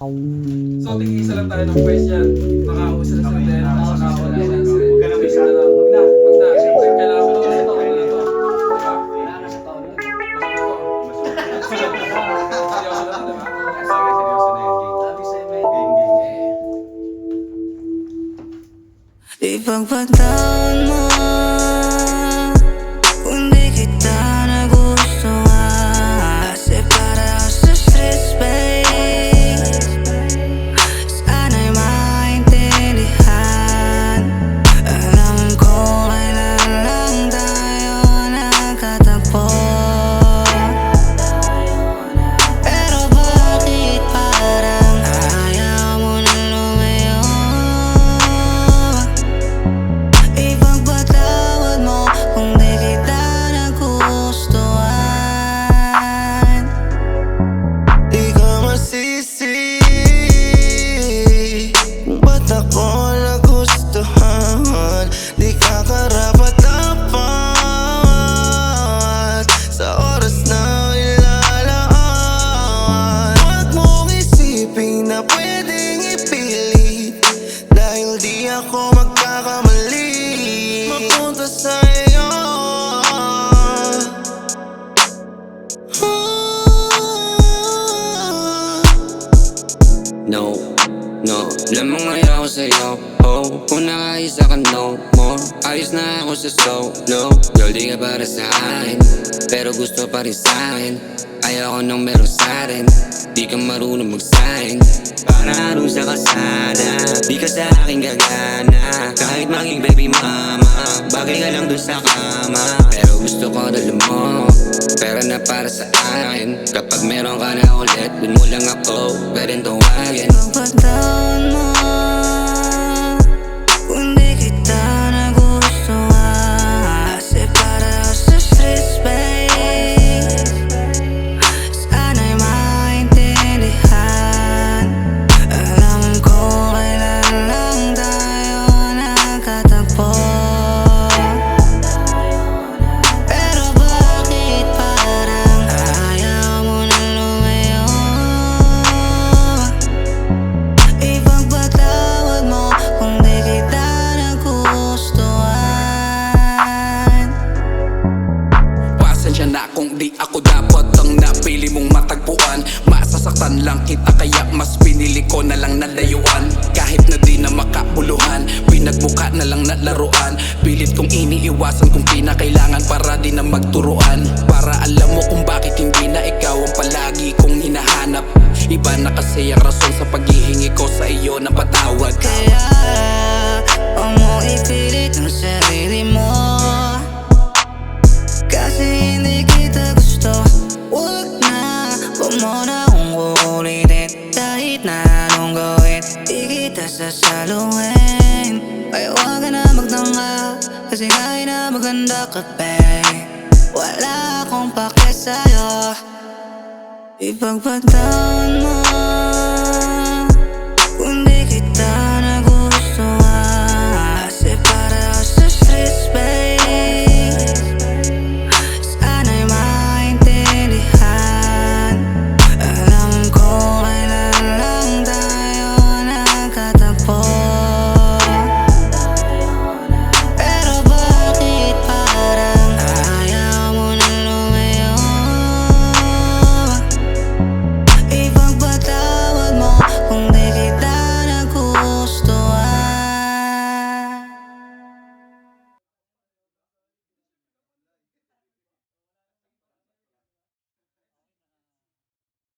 So, tig-isa lang tayo ng question. Makausa na sila din. Makawala na sila. Huwag ka na may isa na. Huwag na. Huwag na. Siyempre, kailangan ko na ito. Kailangan ito. Kailangan na sa taon. Seryoso na, diba? Seryoso na yung game. Sabi sa'yo, may game. Ipagpagdaan mo kung di kita nagustuhan. Kasi para sa stress, babe, sana'y maintindihan. Alam ko kailan lang tayo nagkatagpo, pero bakit parang ayaw mo na lumayo? Ipagpatawad mo kung di kita nagustuhan. Di ka masisi kung ba't ako nagustuhan. Di ka karapat-dapat sa oras na ilalaan. Huwag mong isipin na pwedeng ipilit, dahil di ako magkakamali mapunta sa iyo. No, no, lamang ayaw ko sa'yo. Oh, kung nakaisa ka no more, ayos na ako sa solo. Girl, di ka para sa akin, pero gusto pa rin sa'kin. Ayaw ko nang meron sa'tin, di ka marunong mag-sign. Para rin sa kasada, di ka sa akin gagana. Kahit maging baby mama, bagay ka lang dun sa kama. Pero gusto ko dala mo, pera na para sa akin. Kapag meron ka na ulit, dun mo lang ako pwedeng tawagin. Ipagpagdaan mo kung di kita nagustuhan. Kasi para sa stress, babe, sana'y maintindihan. Alam ko kailan lang tayo nagkatagpo, pero bakit parang ayaw mo na lumayo? Ipagpatawad mo kung di kita nagustuhan. Pasensya na kung di ako dapat ang napili mong matagpuan. Masasaktan lang kita kaya mas pinili ko na lang na layuan. Kahit na di na makabuluhan, pinagbuka na lang na laruan. Pilit kong iniiwasan kung pinakailangan para di na magturuan. Para alam mo kung bakit hindi na ikaw ang palagi kong hinahanap. Iba na kasi ang rason sa paghihingi ko sa iyo ng patawad. Kaya huwag mo ipilit ang sarili mo, kasi hindi kita gusto. Huwag na, huwag mo na akong uulitin. Kahit na anong gawin, di kita sasaluhin. Ay huwag ka na magtanga, kasi kahit na maganda ka, babe, wala akong pake sa'yo. Ipagpagdaan mo